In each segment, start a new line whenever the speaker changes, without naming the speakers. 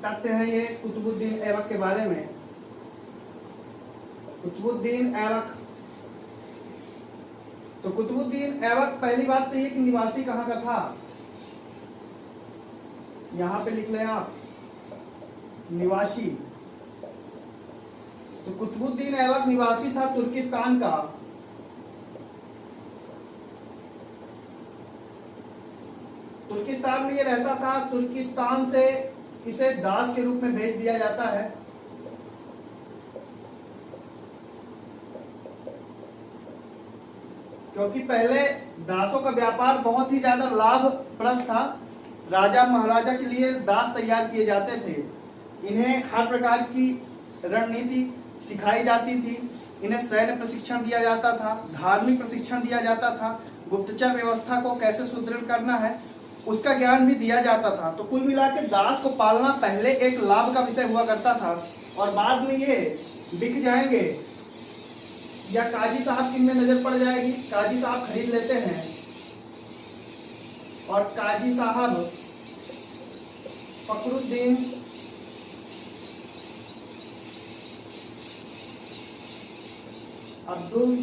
तथ्य हैं ये कुतुबुद्दीन ऐबक के बारे में। कुतुबुद्दीन ऐबक, तो कुतुबुद्दीन ऐबक पहली बात तो ये कि निवासी कहाँ का था, यहां पे लिख लें आप निवासी। तो कुतुबुद्दीन ऐबक निवासी था तुर्किस्तान का। तुर्किस्तान में ये रहता था। तुर्किस्तान से इसे दास के रूप में भेज दिया जाता है। क्योंकि पहले दासों का व्यापार बहुत ही ज्यादा लाभप्रद था। राजा महाराजा के लिए दास तैयार किए जाते थे। इन्हें हर प्रकार की रणनीति सिखाई जाती थी। इन्हें सैन्य प्रशिक्षण दिया जाता था, धार्मिक प्रशिक्षण दिया जाता था, गुप्तचर व्यवस्था को कैसे सुदृढ़ करना है उसका ज्ञान भी दिया जाता था। तो कुल मिलाकर दास को पालना पहले एक लाभ का विषय हुआ करता था, और बाद में ये बिक जाएंगे या काजी साहब की इनमें नजर पड़ जाएगी, काजी साहब खरीद लेते हैं और काजी साहब फखरुद्दीन अब्दुल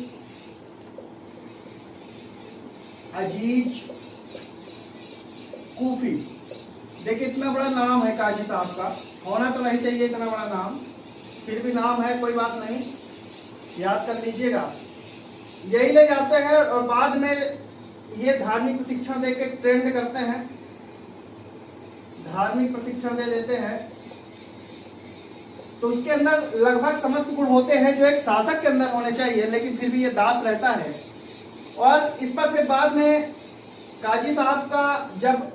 अजीज कूफी। देखिए इतना बड़ा नाम है काजी साहब का, होना तो नहीं चाहिए इतना बड़ा नाम, फिर भी नाम है, कोई बात नहीं, याद कर लीजिएगा। यही ले जाते हैं और बाद में ये धार्मिक प्रशिक्षण देके ट्रेंड करते हैं, धार्मिक प्रशिक्षण दे देते हैं। तो उसके अंदर लगभग समस्त गुण होते हैं जो एक शासक के अंदर होने चाहिए, लेकिन फिर भी ये दास रहता है। और इस पर फिर बाद में काजी साहब का जब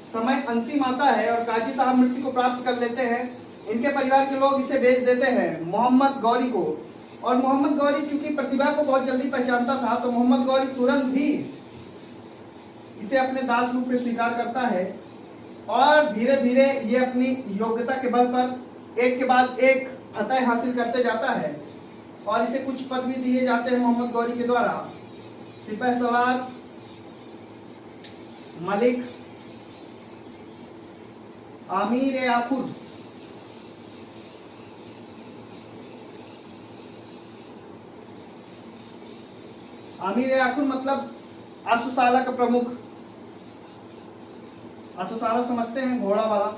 समय अंतिम आता है और काजी साहब मृत्यु को प्राप्त कर लेते हैं, इनके परिवार के लोग इसे बेच देते हैं मोहम्मद गौरी को। और मोहम्मद गौरी चूंकि प्रतिभा को बहुत जल्दी पहचानता था, तो मोहम्मद गौरी तुरंत ही इसे अपने दास रूप में स्वीकार करता है और धीरे धीरे ये अपनी योग्यता के बल पर एक के बाद एक फतह हासिल करते जाता है। और इसे कुछ पद भी दिए जाते हैं मोहम्मद गौरी के द्वारा, सिपह सलार, मलिक, आमीर आखुद। आमीर आखुद मतलब अश्वशाला का प्रमुख। अश्वशाला समझते हैं, घोड़ा वाला,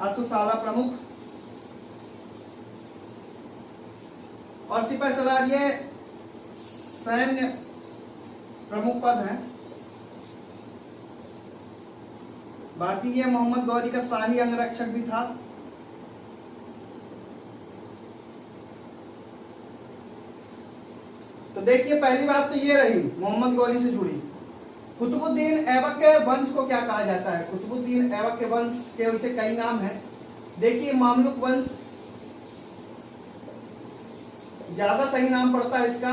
अश्वशाला प्रमुख। और सिपह सलार ये सैन्य प्रमुख पद है। बाकी ये मोहम्मद गौरी का शाही अंगरक्षक भी था। तो देखिए पहली बात तो ये रही मोहम्मद गौरी से जुड़ी। कुतुबुद्दीन ऐबक के वंश को क्या कहा जाता है? कुतुबुद्दीन ऐबक के वंश के वैसे कई नाम हैं। देखिए मामलुक वंश ज्यादा सही नाम पड़ता है इसका,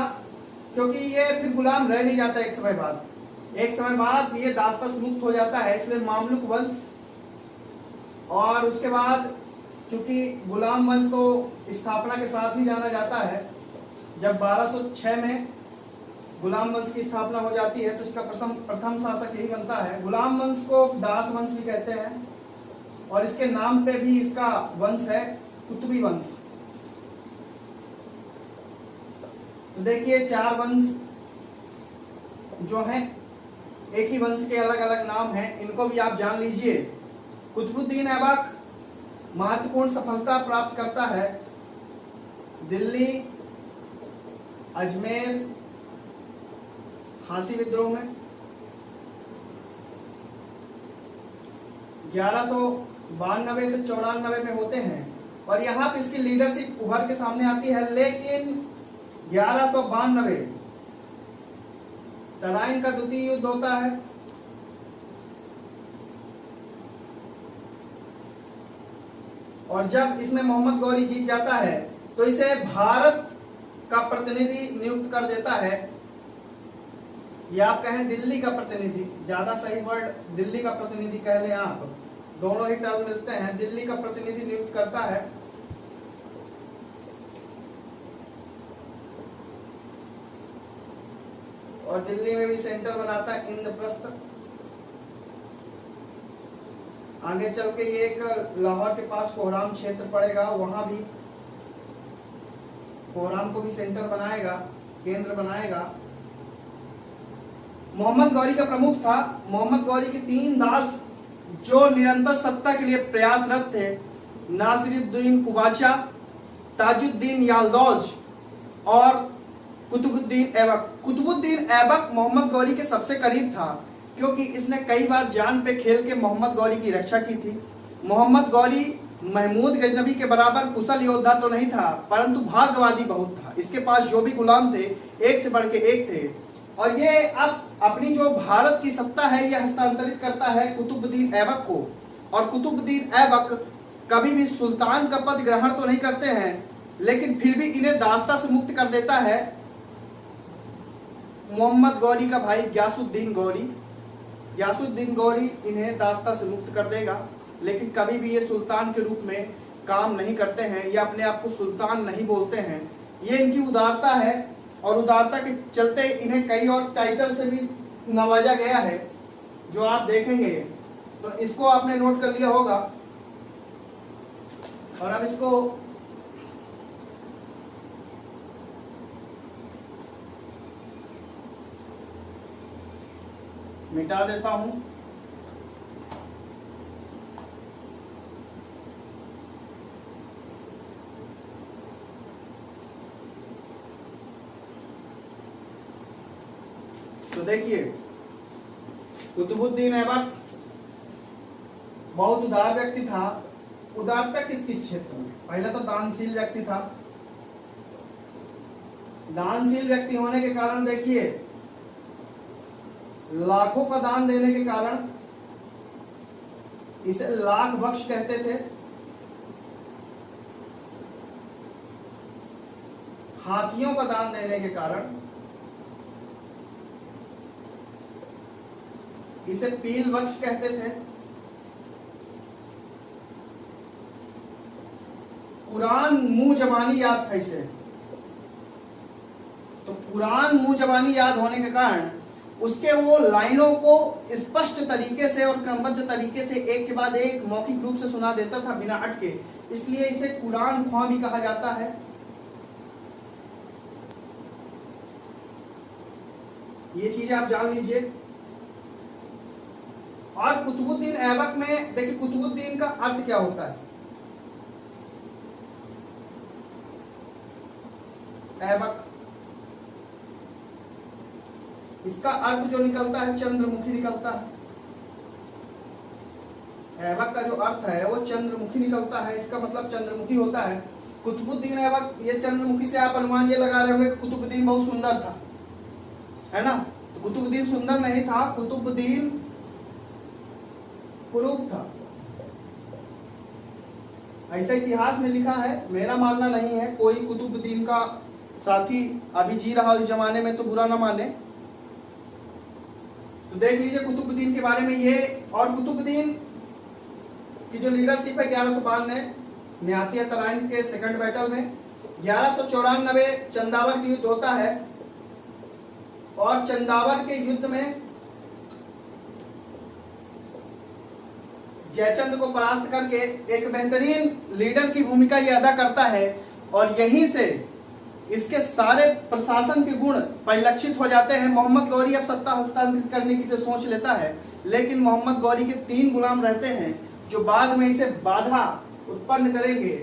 क्योंकि ये फिर गुलाम रह नहीं जाता एक समय बाद। एक समय बाद ये दासता से मुक्त हो जाता है, इसलिए मामलुक वंश। और उसके बाद चूंकि गुलाम वंश तो स्थापना के साथ ही जाना जाता है, जब 1206 में गुलाम वंश की स्थापना हो जाती है तो इसका प्रथम शासक यही बनता है। गुलाम वंश को दास वंश भी कहते हैं और इसके नाम पे भी इसका वंश है कुतुबी वंश। तो देखिए चार वंश जो हैं एक ही वंश के अलग अलग नाम हैं, इनको भी आप जान लीजिए। कुतुबुद्दीन ऐबक महत्वपूर्ण सफलता प्राप्त करता है दिल्ली, अजमेर, हांसी विद्रोह में। 1192 से 94 में होते हैं और यहाँ पे इसकी लीडरशिप उभर के सामने आती है। लेकिन 1192 तराइन का द्वितीय युद्ध होता है और जब इसमें मोहम्मद गौरी जीत जाता है तो इसे भारत का प्रतिनिधि नियुक्त कर देता है, या आप कहें दिल्ली का प्रतिनिधि, ज्यादा सही वर्ड दिल्ली का प्रतिनिधि कह लें आप, दोनों ही टर्म मिलते हैं। दिल्ली का प्रतिनिधि नियुक्त करता है और दिल्ली में भी सेंटर बनाता है इंद्रप्रस्थ। आगे चल के ये एक लाहौर के पास कोहराम क्षेत्र पड़ेगा, वहां भी कोहराम को भी सेंटर बनाएगा, केंद्र बनाएगा। मोहम्मद गौरी का प्रमुख था। मोहम्मद गौरी के 3 दास जो निरंतर सत्ता के लिए प्रयासरत थे, नासिरुद्दीन कुबाचा, ताजुद्दीन याल्दौज और कुतुबुद्दीन ऐबक। कुतुबुद्दीन ऐबक मोहम्मद गौरी के सबसे करीब था, क्योंकि इसने कई बार जान पे खेल के मोहम्मद गौरी की रक्षा की थी। मोहम्मद गौरी महमूद गजनबी के बराबर कुशल योद्धा तो नहीं था, परंतु भाग्यवादी बहुत था। इसके पास जो भी गुलाम थे, एक से बढ़ के एक थे, और ये अब अपनी जो भारत की सत्ता है यह हस्तांतरित करता है कुतुबुद्दीन ऐबक को। और कुतुबुद्दीन ऐबक कभी भी सुल्तान का पद ग्रहण तो नहीं करते हैं, लेकिन फिर भी इन्हें दास्ता से मुक्त कर देता है मोहम्मद गौरी का भाई गयासुद्दीन गौरी। गयासुद्दीन गौरी इन्हें दास्ता से मुक्त कर देगा, लेकिन कभी भी ये सुल्तान के रूप में काम नहीं करते हैं, ये अपने आप को सुल्तान नहीं बोलते हैं। ये इनकी उदारता है, और उदारता के चलते इन्हें कई और टाइटल से भी नवाजा गया है, जो आप देखेंगे। तो इसको आपने नोट कर लिया होगा। और अब इसको मिटा देता हूं। तो देखिए, कुतुबुद्दीन ऐबक बहुत उदार व्यक्ति था। उदारता किस किस क्षेत्र में? पहला तो दानशील व्यक्ति था। दानशील व्यक्ति होने के कारण देखिए, लाखों का दान देने के कारण इसे लाख बख्श कहते थे। हाथियों का दान देने के कारण इसे पील बख्श कहते थे। कुरान मुंह जबानी याद था इसे, तो कुरान मुंह जबानी याद होने के कारण उसके वो लाइनों को स्पष्ट तरीके से और क्रमबद्ध तरीके से एक के बाद एक मौखिक रूप से सुना देता था बिना अटके, इसलिए इसे कुरान ख्वां भी कहा जाता है। ये चीज आप जान लीजिए। और कुतुबुद्दीन ऐबक में देखिए, कुतुबुद्दीन का अर्थ क्या होता है? ऐबक, इसका अर्थ जो निकलता है चंद्रमुखी निकलता है। ऐबक का जो अर्थ है वो चंद्रमुखी निकलता है, इसका मतलब चंद्रमुखी होता है। कुतुबुद्दीन ऐबक, ये चंद्रमुखी से आप अनुमान ये लगा रहे होंगे कि कुतुबुद्दीन बहुत सुंदर था, है ना? तो कुतुबुद्दीन सुंदर नहीं था, कुतुबुद्दीन कुरूप था, ऐसा इतिहास में लिखा है। मेरा मानना नहीं है। कोई कुतुबुद्दीन का साथी अभी जी रहा इस जमाने में तो बुरा ना माने। तो देख लीजिए कुतुबुद्दीन के बारे में ये। और कुतुबुद्दीन की जो लीडरशिप है 1152 में निहातिया तराइन के सेकंड बैटल में, 1194 चंदावर का युद्ध होता है, और चंदावर के युद्ध में जयचंद को परास्त करके एक बेहतरीन लीडर की भूमिका ये अदा करता है। और यहीं से इसके सारे प्रशासन के गुण परिलक्षित हो जाते हैं। मोहम्मद गौरी अब सत्ता हस्तांतरित करने की से सोच लेता है, लेकिन मोहम्मद गौरी के 3 गुलाम रहते हैं जो बाद में इसे बाधा उत्पन्न करेंगे।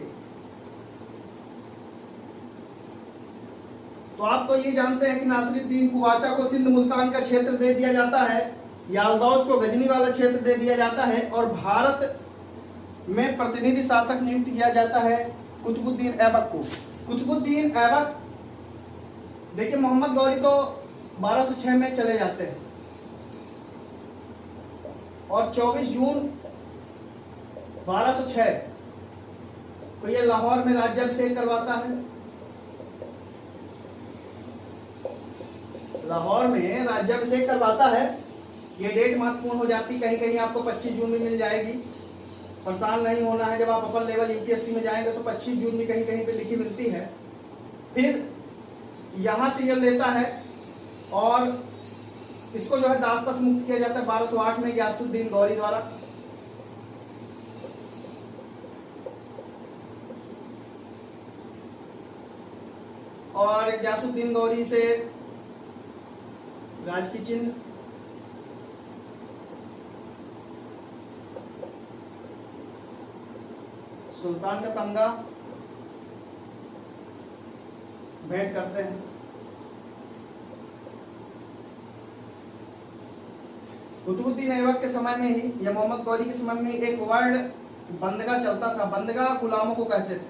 तो आप तो ये जानते हैं कि नासिरुद्दीन कुबाचा को सिंध मुल्तान का क्षेत्र दे दिया जाता है, याल्दौज को गजनी वाला क्षेत्र दे दिया जाता है, और भारत में प्रतिनिधि शासक नियुक्त किया जाता है कुतुबुद्दीन ऐबक को। कुतुबुद्दीन ऐबक, देखिए मोहम्मद गौरी तो 1206 में चले जाते हैं, और 24 जून 1206 को ये लाहौर में राज्याभिषेक करवाता है। लाहौर में राज्याभिषेक करवाता है। ये डेट महत्वपूर्ण हो जाती, कहीं कहीं आपको 25 जून में मिल जाएगी। परेशान नहीं होना है, जब आप अपर लेवल यूपीएससी में जाएंगे तो 25 जून में कहीं कहीं पे लिखी मिलती है। फिर यहां से ये लेता है और इसको जो है दास्ता से मुक्त किया जाता है 1208 में गयासुद्दीन गौरी द्वारा। और गयासुद्दीन गौरी से राज की चिन्ह, सुल्तान का तमगा भेंट करते हैं। कुतुबुद्दीन ऐबक के समय में ही या मोहम्मद गौरी के समय में एक वर्ड बंदगा चलता था। बंदगा गुलामों को कहते थे,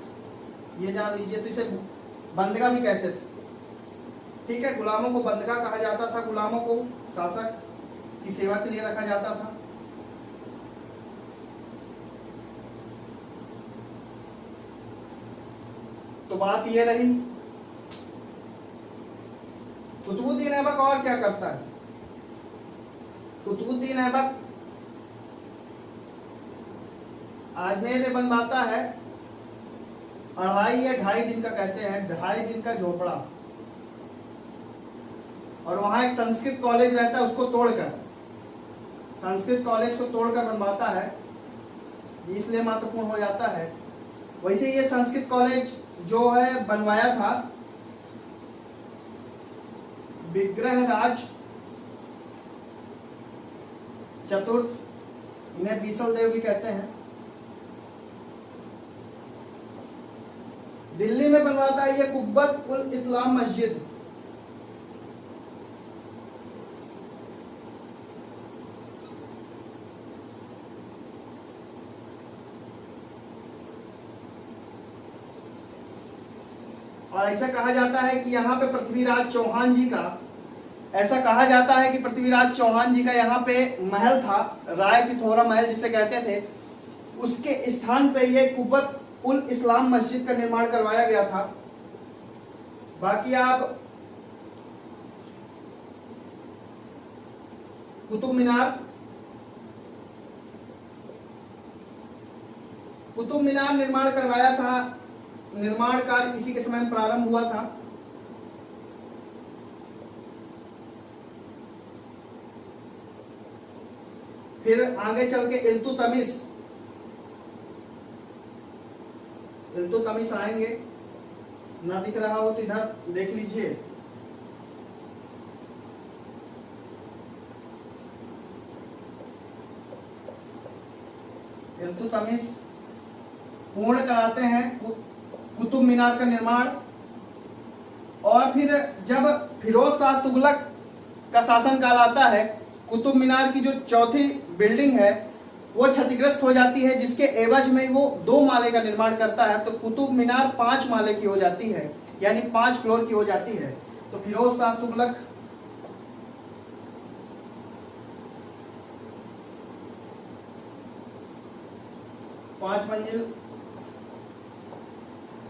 ये जान लीजिए। तो इसे बंदगा भी कहते थे, ठीक है। गुलामों को बंदगा कहा जाता था। गुलामों को शासक की सेवा के लिए रखा जाता था। तो बात ये रही, कुतुबुद्दीन ऐबक और क्या करता है। कुतुबुद्दीन ऐबक आजमेर में बनवाता है 2.5 या 2.5 दिन का, कहते हैं 2.5 दिन का झोपड़ा, और वहां एक संस्कृत कॉलेज रहता है, उसको तोड़कर, संस्कृत कॉलेज को तोड़कर बनवाता है, इसलिए महत्वपूर्ण हो जाता है। वैसे ये संस्कृत कॉलेज जो है बनवाया था विग्रहराज चतुर्थ, इन्हें बीसल देव भी कहते हैं। दिल्ली में बनवाता है ये कुब्बत उल इस्लाम मस्जिद। और ऐसा कहा जाता है कि यहाँ पे पृथ्वीराज चौहान जी का, ऐसा कहा जाता है कि पृथ्वीराज चौहान जी का यहाँ पे महल था, राय पिथौरा महल जिसे कहते थे, उसके स्थान पे ये कुब्बत उल इस्लाम मस्जिद का निर्माण करवाया गया था। बाकी आप कुतुब मीनार निर्माण करवाया था। निर्माण कार्य इसी के समय में प्रारंभ हुआ था। फिर आगे चल के इल्तुतमिश आएंगे। ना दिख रहा हो तो इधर देख लीजिए। इल्तुतमिश पूर्ण कराते हैं कुतुब मीनार का निर्माण। और फिर जब फिरोज शाह तुगलक का शासन काल आता है, कुतुब मीनार की जो चौथी बिल्डिंग है वो क्षतिग्रस्त हो जाती है, जिसके एवज में वो 2 माले का निर्माण करता है। तो कुतुब मीनार 5 माले की हो जाती है, यानी 5 फ्लोर की हो जाती है। तो फिरोज शाह तुगलक पांच मंजिल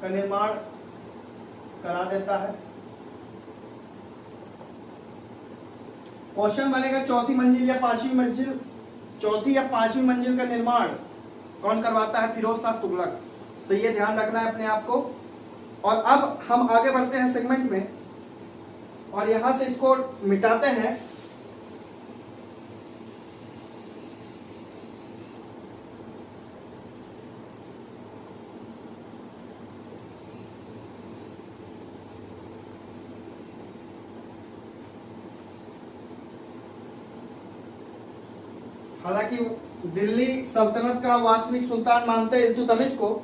का निर्माण करा देता है। क्वेश्चन बनेगा चौथी मंजिल या पांचवी मंजिल, चौथी या पांचवी मंजिल का निर्माण कौन करवाता है? फिरोज शाह तुगलक। तो ये ध्यान रखना है अपने आप को। और अब हम आगे बढ़ते हैं सेगमेंट में और यहां से इसको मिटाते हैं। हालांकि दिल्ली सल्तनत का वास्तविक सुल्तान मानते हैं इल्तुतमिश को,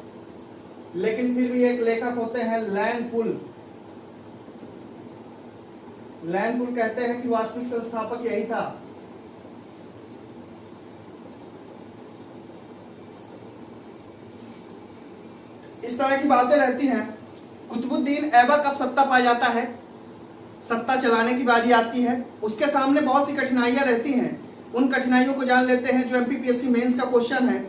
लेकिन फिर भी एक लेखक होते हैं लैनपुल कहते हैं कि वास्तविक संस्थापक यही था। इस तरह की बातें रहती हैं। कुतुबुद्दीन ऐबक अब सत्ता पा जाता है, सत्ता चलाने की बारी आती है। उसके सामने बहुत सी कठिनाइयां रहती हैं। उन कठिनाइयों को जान लेते हैं जो एमपीपीएससी मेंस का क्वेश्चन है।